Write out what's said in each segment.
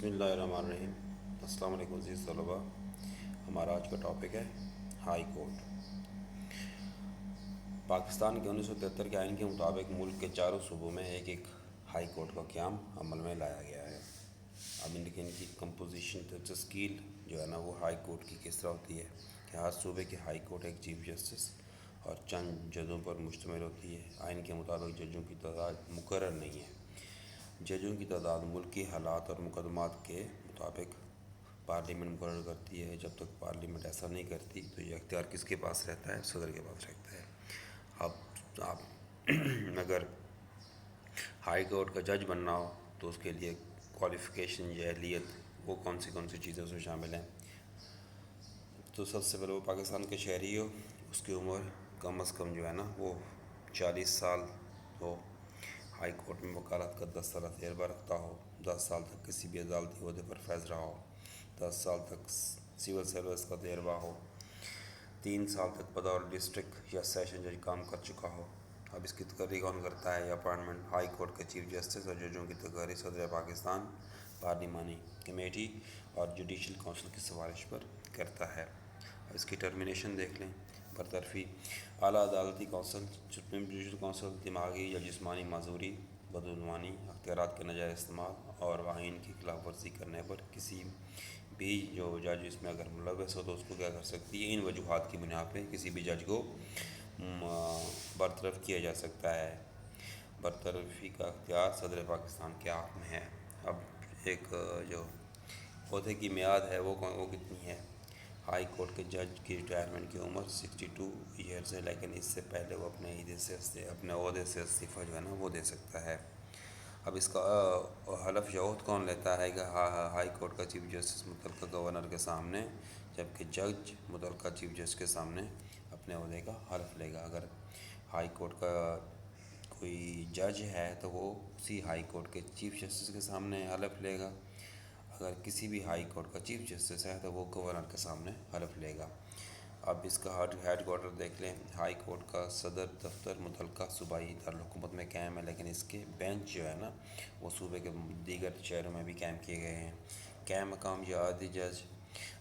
بسم اللہ الرحمن الرحیم۔ السلام علیکم عزیز طلباء۔ ہمارا آج کا ٹاپک ہے ہائی کورٹ۔ پاکستان کے 1973 کے آئین کے مطابق ملک کے چاروں صوبوں میں ایک ایک ہائی کورٹ کا قیام عمل میں لایا گیا ہے۔ اب ان کی کمپوزیشن تشکیل جو ہے نا وہ ہائی کورٹ کی کس طرح ہوتی ہے کہ ہر صوبے کے ہائی کورٹ ایک چیف جسٹس اور چند ججوں پر مشتمل ہوتی ہے۔ آئین کے مطابق ججوں کی تعداد مقرر نہیں ہے۔ ججوں کی تعداد ملکی حالات اور مقدمات کے مطابق پارلیمنٹ مقرر کرتی ہے۔ جب تک پارلیمنٹ ایسا نہیں کرتی تو یہ اختیار کس کے پاس رہتا ہے؟ صدر کے پاس رہتا ہے۔ آپ اگر ہائی کورٹ کا جج بننا ہو تو اس کے لیے کوالیفیکیشن یا اہلیت وہ کون سی چیزیں اس میں شامل ہیں؟ تو سب سے پہلے وہ پاکستان کے شہری ہو، اس کی عمر کم از کم جو ہے نا وہ 40 سال ہو، ہائی کورٹ میں وکالت کا 10 سالہ تجربہ رکھتا ہو، 10 سال تک کسی بھی عدالتی عہدے پر فائز رہا ہو، 10 سال تک سول سروس کا تجربہ ہو، 3 سال تک بطور ڈسٹرکٹ یا سیشن جج کام کر چکا ہو۔ اب اس کی تقرری کون کرتا ہے؟ یہ اپائنٹمنٹ ہائی کورٹ کے چیف جسٹس اور ججوں کی تقرری صدر پاکستان پارلیمانی کمیٹی اور جوڈیشل کونسل کی سفارش پر کرتا ہے۔ اب اس کی ٹرمینیشن دیکھ لیں۔ برطرفی اعلیٰ عدالتی کونسل، سپریم جوڈیشل کونسل، دماغی یا جسمانی معذوری، بدعنوانی، اختیارات کا ناجائز استعمال اور آئین کی خلاف ورزی کرنے پر کسی بھی جو جج اس میں اگر ملوث ہو تو اس کو کیا کر سکتی ہے؟ ان وجوہات کی بنا پہ کسی بھی جج کو برطرف کیا جا سکتا ہے۔ برطرفی کا اختیار صدر پاکستان کے ہاتھ میں ہے۔ اب ایک جو عہدے کی میعاد ہے وہ کتنی ہے؟ ہائی کورٹ کے جج کی ریٹائرمنٹ کی عمر 62 ایئرز ہے، لیکن اس سے پہلے وہ اپنے عہدے سے استعفیٰ جو ہے نا وہ دے سکتا ہے۔ اب اس کا حلف یا عہد کون لیتا ہے کہ ہائی کورٹ کا چیف جسٹس متعلقہ گورنر کے سامنے، جبکہ جج متعلقہ چیف جسٹس کے سامنے اپنے عہدے کا حلف لے گا۔ اگر ہائی کورٹ کا کوئی جج ہے تو وہ اسی ہائی کورٹ کے چیف جسٹس کے سامنے حلف لے گا۔ اگر کسی بھی ہائی کورٹ کا چیف جسٹس ہے تو وہ گورنر کے سامنے حلف لے گا۔ اب اس کا ہیڈ کوارٹر دیکھ لیں۔ ہائی کورٹ کا صدر دفتر متعلقہ صوبائی دارالحکومت میں قائم ہے، لیکن اس کے بینچ جو ہے نا وہ صوبے کے دیگر شہروں میں بھی قائم کیے گئے ہیں۔ قائم مقام یا عادی جج،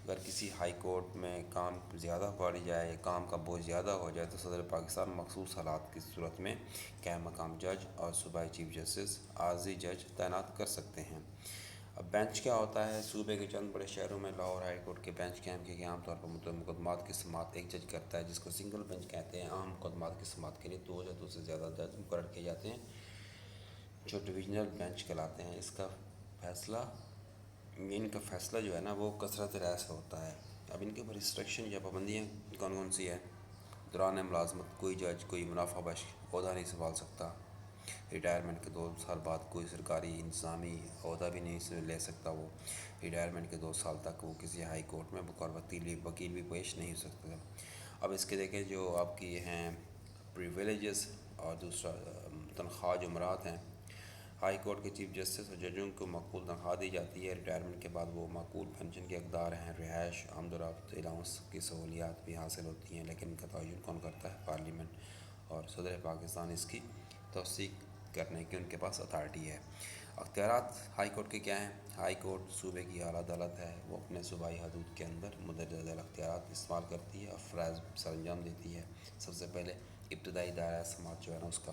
اگر کسی ہائی کورٹ میں کام زیادہ بڑھ جائے یا کام کا بوجھ زیادہ ہو جائے تو صدر پاکستان مخصوص حالات کی صورت میں قائم مقام جج اور صوبائی چیف جسٹس عارضی جج تعینات کر سکتے ہیں۔ اب بینچ کیا ہوتا ہے؟ صوبے کے چند بڑے شہروں میں لاہور ہائی کورٹ کے بینچ قائم کیے گئے، عام طور پر مقدمات کی سماعت ایک جج کرتا ہے جس کو سنگل بینچ کہتے ہیں۔ عام مقدمات کی سماعت کے لیے 2 یا 2 سے زیادہ جج مقرر کیے جاتے ہیں جو ڈویژنل بینچ کہلاتے ہیں۔ ان کا فیصلہ جو ہے نا وہ کثرت رائے سے ہوتا ہے۔ اب ان کے اوپر ریسٹرکشن یا پابندیاں کون سی ہیں؟ دوران ملازمت کوئی جج کوئی منافع بخش عہدہ نہیں سنبھال سکتا۔ ریٹائرمنٹ کے 2 سال بعد کوئی سرکاری انتظامی عہدہ بھی نہیں لے سکتا۔ وہ ریٹائرمنٹ کے 2 سال تک وہ کسی ہائی کورٹ میں بطور وکیل بھی پیش نہیں ہو سکتا۔ اب اس کے دیکھیں جو آپ کی ہیں پریویلیجز اور دوسرا تنخواہ جو مراد ہیں۔ ہائی کورٹ کے چیف جسٹس اور ججوں کو معقول تنخواہ دی جاتی ہے۔ ریٹائرمنٹ کے بعد وہ معقول پنشن کے حقدار ہیں۔ رہائش، آمد و رفت، الاؤنس کی سہولیات بھی حاصل ہوتی ہیں، لیکن ان کا تعین کون کرتا ہے؟ پارلیمنٹ، اور صدر پاکستان اس کی توثیق کرنے کی ان کے پاس اتھارٹی ہے۔ اختیارات ہائی کورٹ کے کیا ہیں؟ ہائی کورٹ صوبے کی اعلیٰ عدالت ہے، وہ اپنے صوبائی حدود کے اندر مندرجہ ذیل اختیارات استعمال کرتی ہے اور فرائض سر انجام دیتی ہے۔ سب سے پہلے ابتدائی دائرہ سماعت جو ہے نا اس کا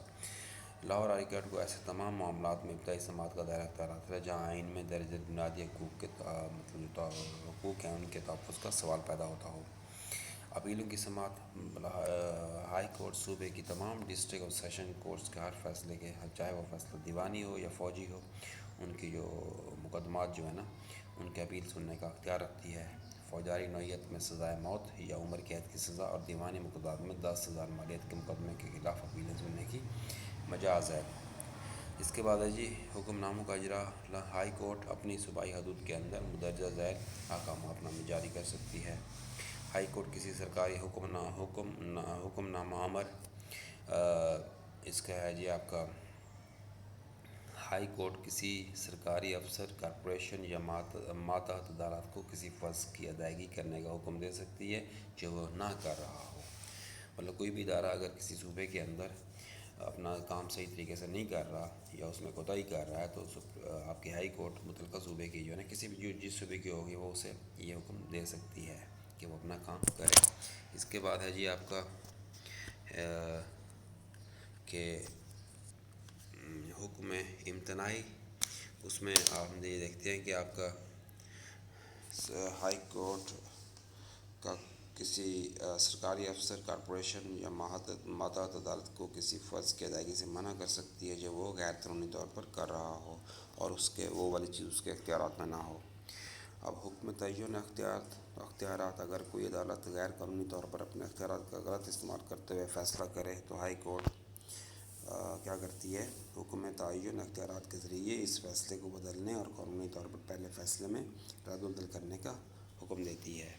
لاہور ہائی کورٹ کو ایسے تمام معاملات میں ابتدائی سماعت کا دائرہ اختیارات ہے جہاں آئین میں درج بنیادی حقوق کے حقوق ہیں ان کے تحفظ کا سوال پیدا ہوتا ہو۔ اپیلوں کی سماعت ہائی کورٹ صوبے کی تمام ڈسٹرکٹ اور سیشن کورٹس کے ہر فیصلے کے، چاہے وہ فیصلہ دیوانی ہو یا فوجی ہو، ان کی جو مقدمات جو ہے نا ان کے اپیل سننے کا اختیار رکھتی ہے۔ فوجداری نوعیت میں سزائے موت یا عمر قید کی سزا اور دیوانی مقدمات میں 10,000 مالیت کے مقدمے کے خلاف اپیلیں سننے کی مجاز ہے۔ اس کے بعد ہے جی حکم ناموں کا اجرا۔ ہائی کورٹ اپنی صوبائی حدود کے اندر مندرجہ ذیل احکامات نامے جاری کر سکتی ہے۔ ہائی کورٹ کسی سرکاری حکم نامہ آمر اس کا ہے جی آپ کا ہائی کورٹ کسی سرکاری افسر، کارپوریشن یا ماتحت عدالت کو کسی فرض کی ادائیگی کرنے کا حکم دے سکتی ہے جو وہ نہ کر رہا ہو۔ مطلب کوئی بھی ادارہ اگر کسی صوبے کے اندر اپنا کام صحیح طریقے سے نہیں کر رہا یا اس میں کوتاہی کر رہا ہے تو آپ کی ہائی کورٹ متعلقہ صوبے کی جو ہے نا کسی بھی جو جس صوبے کی ہوگی وہ اسے یہ حکم دے سکتی ہے کہ وہ اپنا کام کرے۔ اس کے بعد ہے جی آپ کا کہ حکم امتناعی، اس میں آپ یہ دیکھتے ہیں کہ آپ کا ہائی کورٹ کا کسی سرکاری افسر، کارپوریشن یا ماتحت عدالت کو کسی فرض کی ادائیگی سے منع کر سکتی ہے جو وہ غیر قانونی طور پر کر رہا ہو اور اس کے وہ والی چیز اس کے اختیارات میں نہ ہو۔ اب حکم تعین اختیارات، اگر کوئی عدالت غیر قانونی طور پر اپنے اختیارات کا غلط استعمال کرتے ہوئے فیصلہ کرے تو ہائی کورٹ کیا کرتی ہے، حکم تعین اختیارات کے ذریعے اس فیصلے کو بدلنے اور قانونی طور پر پہلے فیصلے میں رد و بدل کرنے کا حکم دیتی ہے۔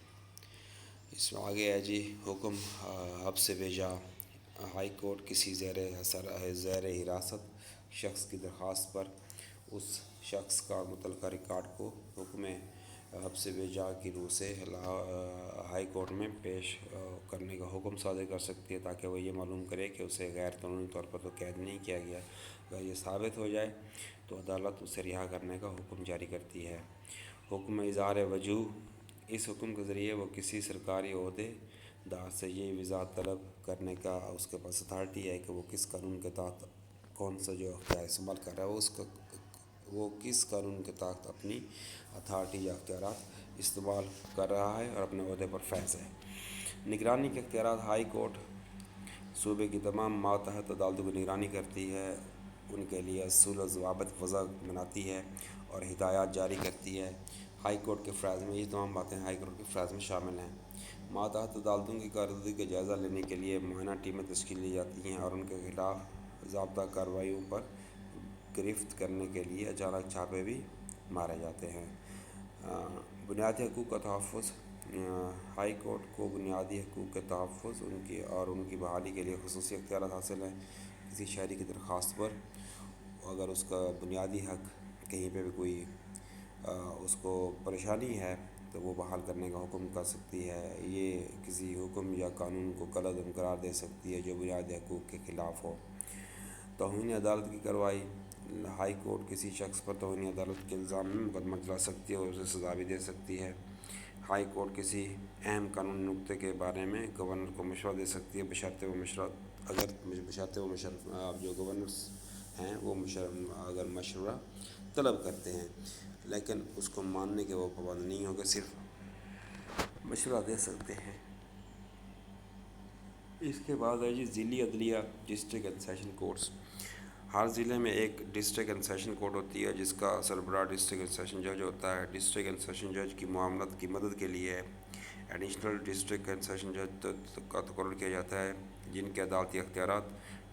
اس میں آگے ہے جی حکم حبس بجا۔ ہائی کورٹ کسی زیر حراست شخص کی درخواست پر اس شخص کا متعلقہ ریکارڈ کو حکم حبس بجا کی روح سے ہائی کورٹ میں پیش کرنے کا حکم صادر کر سکتی ہے تاکہ وہ یہ معلوم کرے کہ اسے غیر قانونی طور پر تو قید نہیں کیا گیا۔ اگر یہ ثابت ہو جائے تو عدالت اسے رہا کرنے کا حکم جاری کرتی ہے۔ حکم اظہار وجوہ، اس حکم کے ذریعے وہ کسی سرکاری عہدے دار سے یہ وضاحت طلب کرنے کا اس کے پاس اتھارٹی ہے کہ وہ کس قانون کے تحت کون سا جو اختیار استعمال کر رہا ہے، وہ کس قانون کے تحت اپنی اتھارٹی یا اختیارات استعمال کر رہا ہے اور اپنے عہدے پر فیض ہے۔ نگرانی کے اختیارات، ہائی کورٹ صوبے کی تمام ماتحت عدالتوں کی نگرانی کرتی ہے، ان کے لیے اصول و ضوابط وضع بناتی ہے اور ہدایات جاری کرتی ہے۔ ہائی کورٹ کے فرائض میں یہ تمام باتیں ہائی کورٹ کے فرائض میں شامل ہیں۔ ماتحت عدالتوں کی کارکردگی کا جائزہ لینے کے لیے معینہ ٹیمیں تشکیل دی جاتی ہیں اور ان کے خلاف ضابطہ کارروائیوں پر گرفت کرنے کے لیے اچانک چھاپے بھی مارے جاتے ہیں۔ بنیادی حقوق کا تحفظ، ہائی کورٹ کو بنیادی حقوق کے تحفظ ان کی بحالی کے لیے خصوصی اختیارات حاصل ہیں۔ کسی شہری کی درخواست پر اگر اس کا بنیادی حق کہیں پہ بھی کوئی اس کو پریشانی ہے تو وہ بحال کرنے کا حکم کر سکتی ہے۔ یہ کسی حکم یا قانون کو کالعدم قرار دے سکتی ہے جو بنیادی حقوق کے خلاف ہو۔ توہین عدالت کی کارروائی، ہائی کورٹ کسی شخص پر توہین عدالت کے الزام میں مقدمہ چلا سکتی ہے اور اسے سزا بھی دے سکتی ہے۔ ہائی کورٹ کسی اہم قانونی نکتے کے بارے میں گورنر کو مشورہ دے سکتی ہے بشرطیہ وہ جو گورنرز ہیں وہ اگر مشورہ طلب کرتے ہیں، لیکن اس کو ماننے کے وہ پابند نہیں ہوگا، صرف مشورہ دے سکتے ہیں۔ اس کے بعد ہے جی ضلعی عدلیہ، ڈسٹرکٹ اینڈ سیشن کورٹس۔ ہر ضلع میں ایک ڈسٹرکٹ اینڈ سیشن کورٹ ہوتی ہے جس کا سربراہ ڈسٹرکٹ اینڈ سیشن جج ہوتا ہے۔ ڈسٹرکٹ اینڈ سیشن جج کی معاملات کی مدد کے لیے ایڈیشنل ڈسٹرکٹ اینڈ سیشن جج کا تقرر کیا جاتا ہے، جن کے عدالتی اختیارات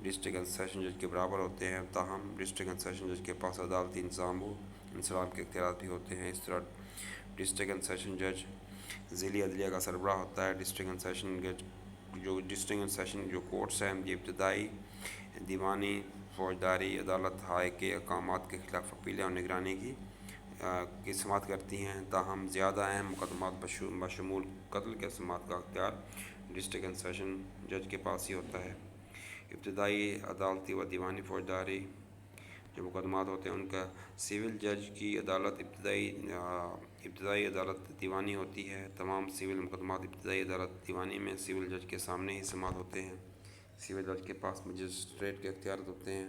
ڈسٹرکٹ اینڈ سیشن جج کے برابر ہوتے ہیں، تاہم ڈسٹرکٹ اینڈ سیشن جج کے پاس عدالتی انتظام و انصراف کے اختیارات بھی ہوتے ہیں۔ اس طرح ڈسٹرکٹ اینڈ سیشن جج ضلعی عدلیہ کا سربراہ ہوتا ہے۔ ڈسٹرکٹ اینڈ سیشن جو کورٹس ہیں یہ ابتدائی، دیوانی، فوجداری عدالت ہائے کے احکامات کے خلاف اپیلیں اور نگرانی کی سماعت کرتی ہیں، تاہم زیادہ اہم مقدمات بشمول قتل کے سماعت کا اختیار ڈسٹرکٹ اینڈ سیشن جج کے پاس ہی ہوتا ہے۔ ابتدائی عدالتی و دیوانی فوجداری جو مقدمات ہوتے ہیں ان کا سول جج کی عدالت ابتدائی عدالت دیوانی ہوتی ہے۔ تمام سول مقدمات ابتدائی عدالت دیوانی میں سول جج کے سامنے ہی سماعت ہوتے ہیں۔ سول جج کے پاس مجسٹریٹ کے اختیارات ہوتے ہیں۔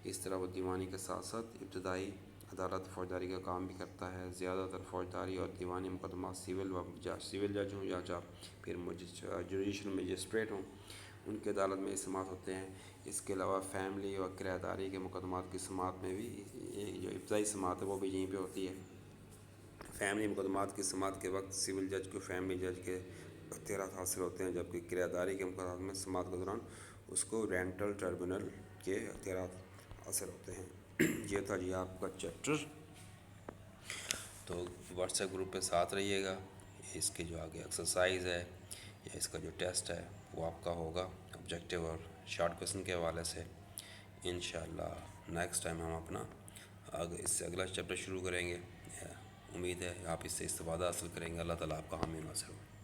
اس طرح وہ دیوانی کے ساتھ ساتھ ابتدائی عدالت فوجداری کا کام بھی کرتا ہے۔ زیادہ تر فوجداری اور دیوانی مقدمات سول جج ہوں یا پھر جوڈیشل مجسٹریٹ ہوں، ان کے عدالت میں سماعت ہوتے ہیں۔ اس کے علاوہ فیملی اور کرایہ داری کے مقدمات کی سماعت میں بھی جو ابتدائی سماعت ہے وہ بھی یہیں پہ ہوتی ہے۔ فیملی مقدمات کی سماعت کے وقت سول جج کو فیملی جج کے اختیارات حاصل ہوتے ہیں، جبکہ کرایہ داری کے مقدمات میں سماعت کے دوران اس کو رینٹل ٹربیونل کے اختیارات حاصل ہوتے ہیں۔ یہ تھا جی آپ کا چیپٹر، تو واٹس ایپ گروپ پہ ساتھ رہیے گا۔ اس کے جو آگے ایکسرسائز ہے یا اس کا جو ٹیسٹ ہے وہ آپ کا ہوگا آبجیکٹیو اور شارٹ کویسچن کے حوالے سے۔ انشاءاللہ نیکسٹ ٹائم ہم اپنا اس سے اگلا چیپٹر شروع کریں گے۔ امید ہے آپ اس سے استفادہ حاصل کریں گے۔ اللہ تعالیٰ آپ کا حامی ناصر ہو۔